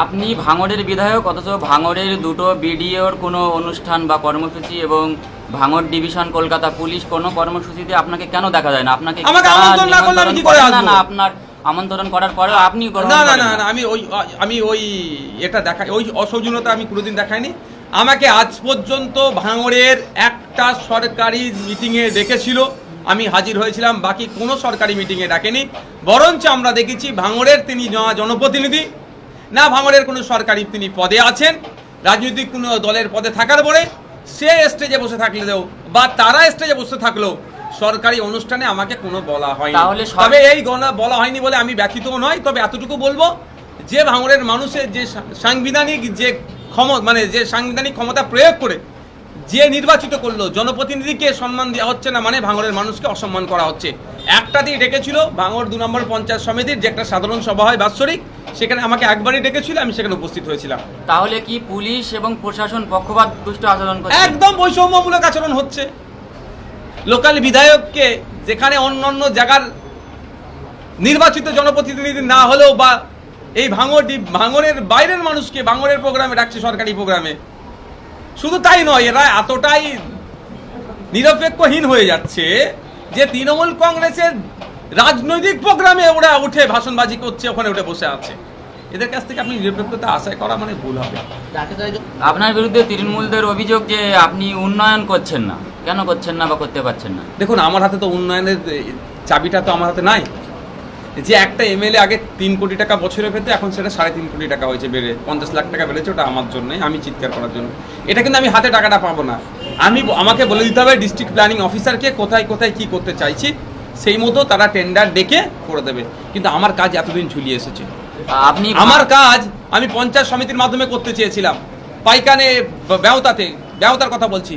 আপনি ভাঙড়ের বিধায়ক, অথচ ভাঙড়ের দুটো বিডিওর কোনো অনুষ্ঠান বা কর্মসূচি এবং ভাঙড় ডিভিশন কলকাতা পুলিশ কোনো কর্মসূচিতে আপনাকে কেন দেখা যায় না? আপনাকে আমাকে আমন্ত্রণ না করলে আমি কি করে আসবো? না, আপনার আমন্ত্রণ করার পরেও আপনি না না না না আমি ওই এটা দেখাই, ওই অসৌজন্যতা আমি কোনোদিন দেখাইনি। আমাকে আজ পর্যন্ত ভাঙড়ের একটা সরকারি মিটিংয়ে ডেকেছিল, আমি হাজির হয়েছিলাম, বাকি কোনো সরকারি মিটিংয়ে ডাকেনি। বরঞ্চ আমরা দেখেছি ভাঙড়ের তিনি জনপ্রতিনিধি না, ভাঙড়ের কোনো সরকারি তিনি পদে আছেন, রাজনৈতিক কোনো দলের পদে থাকার পরে সে স্টেজে বসে থাকলেও বা তারা স্টেজে বসে থাকলেও সরকারি অনুষ্ঠানে আমাকে কোনো বলা হয়নি। তবে এই বলা হয়নি বলে আমি ব্যথিত নয়। তবে এতটুকু বলবো যে ভাঙড়ের মানুষের যে সাংবিধানিক যে যে সাংবিধানিক ক্ষমতা প্রয়োগ করে যে নির্বাচিত করলো জনপ্রতিনিধিকে সম্মান দেওয়া হচ্ছে না, মানে ভাঙড়ের মানুষকে অসম্মান করা হচ্ছে। একটা দিয়ে ডেকেছিল ভাঙড় 2 নম্বর পঞ্চায়েত সমিতির যে একটা সাধারণ সভা হয় বাৎসরিক, সেখানে আমাকে একবারই ডেকেছিল, আমি সেখানে উপস্থিত হয়েছিলাম। তাহলে কি পুলিশ এবং প্রশাসন পক্ষপাত দুষ্ট আচরণ করছে? একদম বৈষম্যমূলক আচরণ হচ্ছে। লোকাল বিধায়ককে যেখানে অন্যান্য জায়গার নির্বাচিত জনপ্রতিনিধি না হলেও বা এই ভাঙড়ের বাইরের মানুষকে ভাঙড়ের প্রোগ্রামে ডাকছে, সরকারি প্রোগ্রামে। শুধু তাই নয়, এরা এতটাই নিরপেক্ষহীন হয়ে যাচ্ছে যে তৃণমূল কংগ্রেসের রাজনৈতিক প্রোগ্রামে ওরা উঠে ভাষণবাজি করছে, ওখানে উঠে বসে আছে। এদের কাছ থেকে আপনি নিরপেক্ষতা আশা করা মানে ভুল হবে। আপনার বিরুদ্ধে তৃণমূলদের অভিযোগ যে আপনি উন্নয়ন করছেন না। কেন করছেন না বা করতে পারছেন না? দেখুন, আমার হাতে তো উন্নয়নের চাবিটা তো আমার হাতে নাই। যে একটা এমএলএ আগে 3 কোটি টাকা বছরে পেতে, এখন সেটা 3.5 কোটি টাকা হয়েছে, বেড়ে 50 লাখ টাকা বেড়েছে। ওটা আমার জন্য, আমি চিৎকার করার জন্য। এটা কিন্তু আমি হাতে টাকাটা পাবো না। আমাকে বলে দিতে হবে ডিস্ট্রিক্ট প্ল্যানিং অফিসারকে কোথায় কোথায় কি করতে চাইছি, সেই মতো তারা টেন্ডার ডেকে করে দেবে। কিন্তু আমার কাজ এতদিন ঝুলিয়ে এসেছে। আমার কাজ আমি পঞ্চায়েত সমিতির মাধ্যমে করতে চেয়েছিলাম। পাইকানে ব্যবতার কথা বলছি,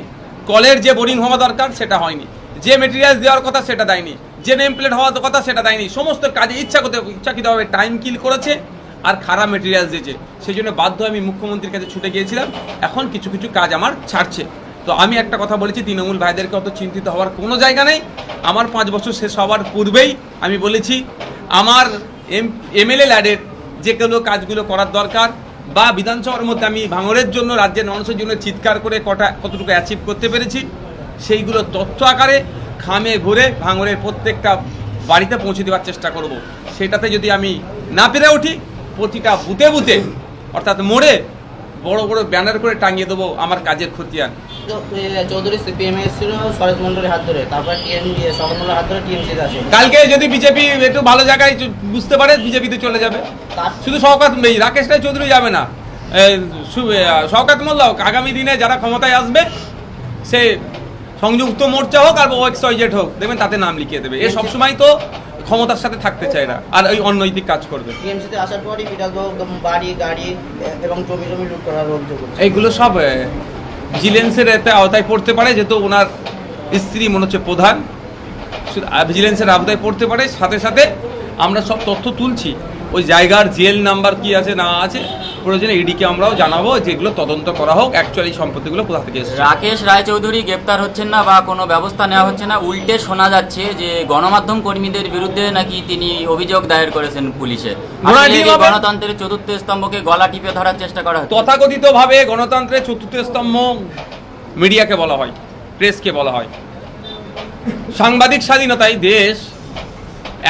কলের যে বোরিং হওয়া দরকার সেটা হয়নি, যে মেটেরিয়ালস দেওয়ার কথা সেটা দেয়নি, যে নেম প্লেট হওয়ার কথা সেটা দেয়নি। সমস্ত কাজে ইচ্ছাকৃতভাবে টাইম কিল করেছে আর খারাপ মেটেরিয়ালস দিয়েছে। সেই জন্য বাধ্য আমি মুখ্যমন্ত্রীর কাছে ছুটে গিয়েছিলাম। এখন কিছু কিছু কাজ আমার ছাড়ছে। তো আমি একটা কথা বলেছি, তৃণমূল ভাইদেরকে অত চিন্তিত হওয়ার কোনো জায়গা নেই। আমার 5 বছর শেষ হওয়ার পূর্বেই আমি বলেছি আমার এমএলএ ল্যাডের যে কোনো কাজগুলো করার দরকার, বা বিধানসভার মধ্যে আমি ভাঙড়ের জন্য, রাজ্যের মানুষের জন্য চিৎকার করে কতটুকু অ্যাচিভ করতে পেরেছি, সেইগুলো তথ্য আকারে খামে ভরে ভাঙড়ের প্রত্যেকটা বাড়িতে পৌঁছে দেওয়ার চেষ্টা করব। সেটাতে যদি আমি না পেরে উঠি, প্রতিটা বুথে বুথে অর্থাৎ মোড়ে বড় বড় ব্যানার করে টাঙিয়ে দেবো আমার কাজের খতিয়ান। চৌধুরী সিপিএম এসেছিল সরেশ মন্ডলের হাত ধরে, তারপর শরৎমন্ডলের হাত ধরে টিএমসি আছে। কালকে যদি বিজেপি একটু ভালো জায়গায় বুঝতে পারে, বিজেপিতে চলে যাবে। শুধু রাকেশ রায় চৌধুরী যাবে না, শওকত মোল্লা হোক, আগামী দিনে যারা ক্ষমতায় আসবে, সে সংযুক্ত মোর্চা হোক আর XYZ হোক, দেখবেন তাতে নাম লিখিয়ে দেবে। এ সবসময় তো ক্ষমতার সাথে থাকতে চায় না, আর ওই অনৈতিক কাজ করবে। টিএমসিতে আসার পরই বাড়ি গাড়ি এবং জমি লুট করার অভিযোগ। এইগুলো সব ভিজিলেন্সের আওতায় পড়তে পারে, যেহেতু ওনার স্ত্রী মনে হচ্ছে প্রধান, ভিজিলেন্সের আওতায় পড়তে পারে। সাথে সাথে আমরা সব তথ্য তুলছি, ওই জায়গার জেল নাম্বার কি আছে না আছে, প্রয়োজনে ইডিকে আমরাও জানাবো, যেগুলো তদন্ত করা হোক অ্যাকচুয়ালি সম্পত্তিগুলো কোথা থেকে এসেছে। রাকেশ রায়চৌধুরী গ্রেপ্তার হচ্ছেন না বা কোনো ব্যবস্থা নেওয়া হচ্ছে না, উল্টে শোনা যাচ্ছে যে গণমাধ্যম কর্মীদের বিরুদ্ধে নাকি তিনি অভিযোগ দায়ের করেছেন পুলিশে। গণতন্ত্রের 4র্থ স্তম্ভকে গলা টিপে ধরার চেষ্টা করা হচ্ছে। তথাকথিতভাবে গণতন্ত্রের 4র্থ স্তম্ভ মিডিয়াকে বলা হয়, প্রেসকে বলা হয়। সাংবাদিক স্বাধীনতায় দেশ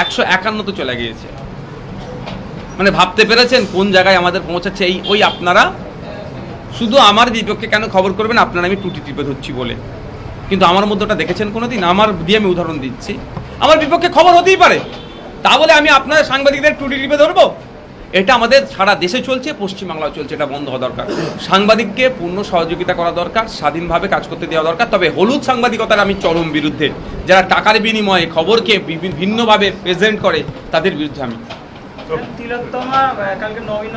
151 চলে গিয়েছে। মানে ভাবতে পেরেছেন কোন জায়গায় আমাদের পৌঁছাচ্ছে? ওই আপনারা শুধু আমার বিপক্ষে কেন খবর করবেন, আপনারা আমি টুটি টিপে ধরছি বলে। কিন্তু আমার মধ্যে ওটা দেখেছেন কোনোদিন? আমার দিয়ে আমি উদাহরণ দিচ্ছি, আমার বিপক্ষে খবর হতেই পারে, তা বলে আমি আপনার সাংবাদিকদের টুটি টিপে ধরবো? এটা আমাদের সারা দেশে চলছে, পশ্চিমবাংলাও চলছে। এটা বন্ধ হওয়া দরকার। সাংবাদিককে পূর্ণ সহযোগিতা করা দরকার, স্বাধীনভাবে কাজ করতে দেওয়া দরকার। তবে হলুদ সাংবাদিকতার আমি চরম বিরুদ্ধে। যারা টাকার বিনিময়ে খবরকে ভিন্নভাবে প্রেজেন্ট করে, তাদের বিরুদ্ধে আমি। তিলোত্তমা কালকে নবীন